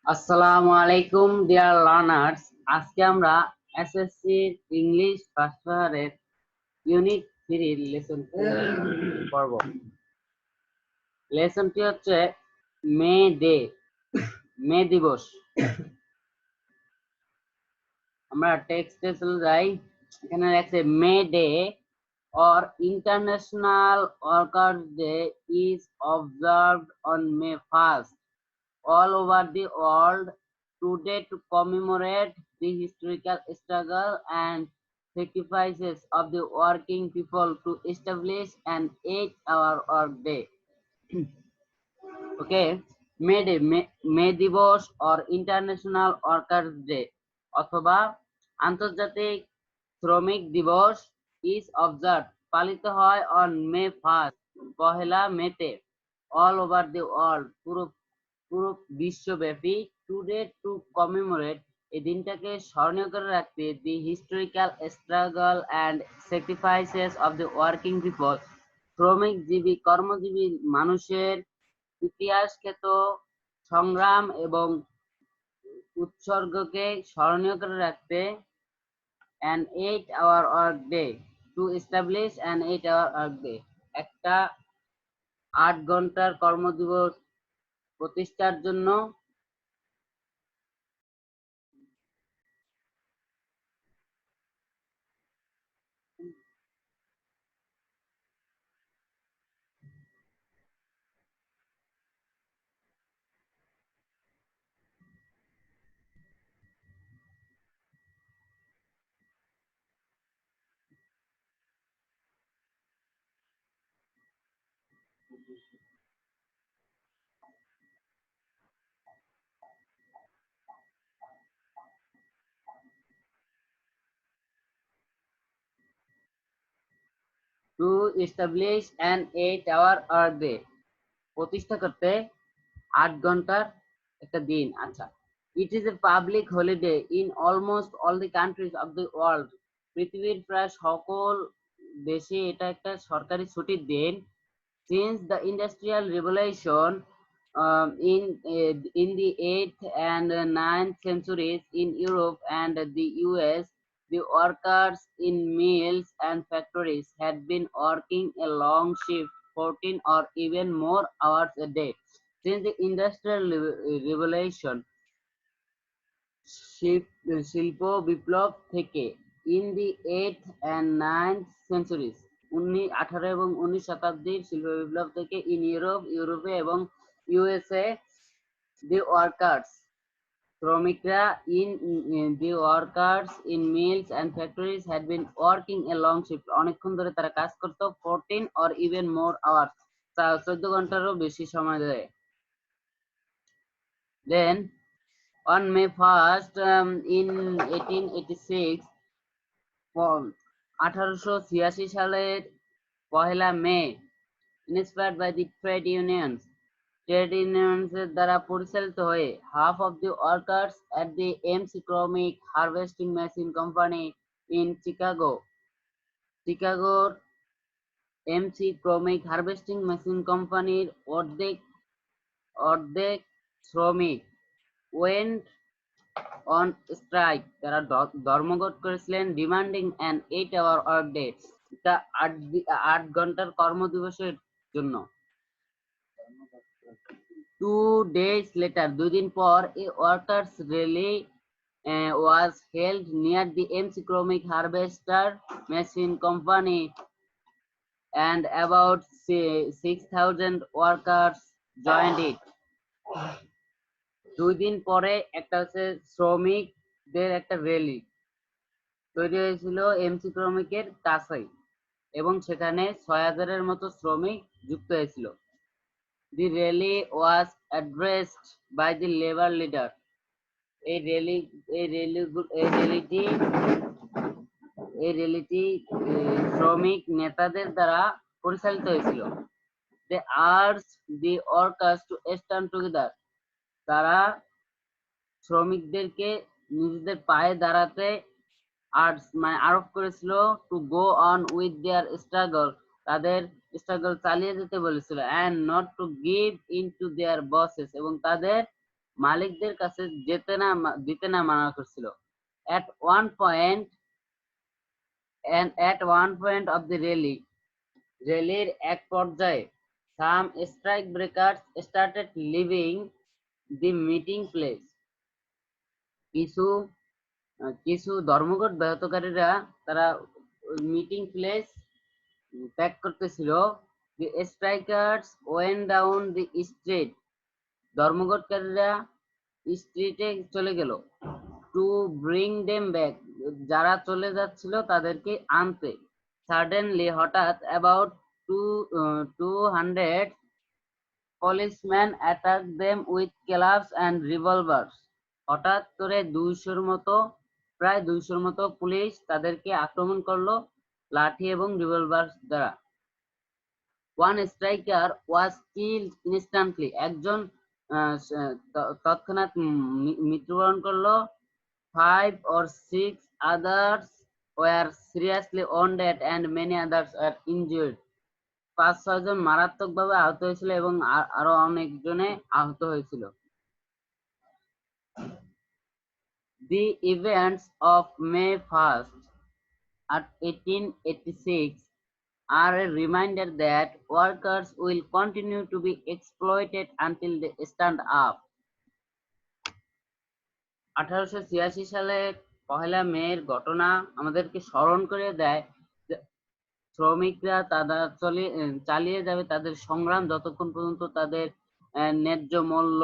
আসসালামু আলাইকুম dear learners. আজকে আমরা এসএসসি ইংলিশ ফার্স্ট ইয়ারের ইউনিট 3 লেসন পড়ব। লেসনটি হচ্ছে মে ডে, মে দিবস। আমরা টেক্সটে চলে যাই। এখানে লেখছে May Day or International Workers' Day is observed on May 1st all over the world today to commemorate the historical struggle and sacrifices of the working people to establish an 8-hour workday. Okay, মে দিবস or International Workers' Day অথবা আন্তর্জাতিক শ্রমিক দিবস is observed পালিত হয় on May 1st পহেলা মেতে all over the world পুরো পুরো বিশ্বব্যাপী টুডে টু কমেমোরেট এই দিনটাকে স্মরণীয় করে রাখতে the historical struggle and sacrifices of the working people শ্রমিকজীবী কর্মজীবী মানুষের ইতিহাসখ্যাত সংগ্রাম এবং উৎসর্গকে স্মরণীয় করে রাখতে an 8-hour work day to establish an 8-hour work day একটা 8 ঘন্টার কর্মদিবস প্রতিষ্ঠার জন্য to establish an 8-hour work day প্রতিষ্ঠা করতে 8 ঘন্টার একটা দিন। আচ্ছা, it is a public holiday in almost all the country's of the world পৃথিবীর প্রায় সকল দেশে এটা একটা সরকারি ছুটির দিন। Since the industrial revolution in the 8th and 9th centuries in Europe and the US, the workers in mills and factories had been working a long shift, 14 or even more hours a day. Since the Industrial Revolution, শিল্প বিপ্লব থেকে in the 8th and 9th centuries, 18 এবং 19 শতাব্দীর শিল্প বিপ্লব থেকে ইউরোপে এবং USA, the workers শ্রমিকরা the workers in mills and factories had been working a long shift অনেকক্ষণ ধরে তারা কাজ করতো 14 or even more hours 14 ঘন্টারও বেশি সময় ধরে। Then on May 1st in 1886 1886 সালের পহেলা মে inspired by the trade unions দ্বারা পরিচালিত হয়ে half of the workers at the MC Cromick Harvesting Machine Company in চিকাগোর MC Cromick Harvesting Machine কোম্পানির অর্ধেক শ্রমিক went on strike তারা ধর্মঘট করেছিলেন demanding an 8-hour work day এটা 8 ঘন্টার কর্মদিবসের জন্য। 2 days later 2 দিন পর a workers rally was held near the MC Cromick Harvester Machine Company and about 6,000 workers joined it. 2 দিন পরে একটা হচ্ছে শ্রমিকদের একটা র্যালি তৈরি হয়েছিল এমসি ক্রমিকের কাছেই এবং সেখানে 6,000-এর মতো শ্রমিক যুক্ত হয়েছিল। The rally was addressed by the labor leader. এই র্যালিটি শ্রমিক নেতাদের দ্বারা পরিচালিত হয়েছিল। They urged the workers to stand together. তারা শ্রমিকদেরকে নিজেদের পায়ে দাঁড়াতে আরোপ করেছিল to go on with their struggle তাদের স্ট্রাগল চালিয়ে যেতে বলেছিল and not to give in to their bosses এবং তাদের মালিকদের কাছে দিতে না মানা করছিল। At one point of the র্যালির এক পর্যায়ে some strike breakers started leaving the meeting place. কিছু ধর্মঘট ব্যাহতকারীরা তারা মিটিং প্লেস ত্যাগ করতেছিল। The strikers went down the street. ধর্মঘটকারীরা স্ট্রিটে চলে গেল। টু ব্রিং দেম ব্যাক, যারা চলে যাচ্ছিল তাদেরকে আনতে। সাডেনলি, হঠাৎ, about 200 policemen attacked them with clubs and revolvers. হঠাৎ করে প্রায় 200 মতো পুলিশ তাদেরকে আক্রমণ করলো লাঠি এবং রিভলভার দ্বারা। One striker was killed instantly. একজন তৎক্ষণাৎ মৃত্যুবরণ করলো। 5 or 6 others were seriously wounded and many others were injured. 5-6 জন মারাত্মকভাবে আহত হয়েছিল এবং আরো অনেকজনে আহত হয়েছিল। The events of May 1st, 1886 are a reminder that workers will continue to be exploited until they stand up. 1886 সালে পহেলা মের ঘটনা আমাদেরকে স্মরণ করে দেয় যে শ্রমিকরা চালিয়ে যাবে তাদের সংগ্রাম যতক্ষণ পর্যন্ত তাদের ন্যায্য মূল্য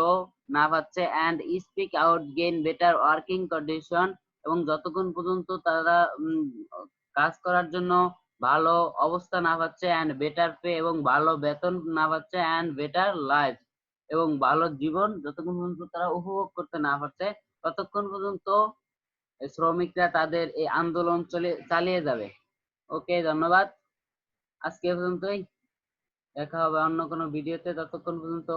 না পাচ্ছে, and speak out gain better working condition, এবং যতক্ষণ পর্যন্ত তারা কাজ করার জন্য ভালো অবস্থা না পাচ্ছে, and better pay, এবং ভালো বেতন না পাচ্ছে, and better life, এবং ভালো জীবন যতক্ষণ পর্যন্ত তারা উপভোগ করতে না পারছে ততক্ষণ পর্যন্ত শ্রমিকরা তাদের এই আন্দোলন চালিয়ে যাবে। ওকে, ধন্যবাদ। আজকে পর্যন্তই, দেখা হবে অন্য কোনো ভিডিওতে। ততক্ষণ পর্যন্ত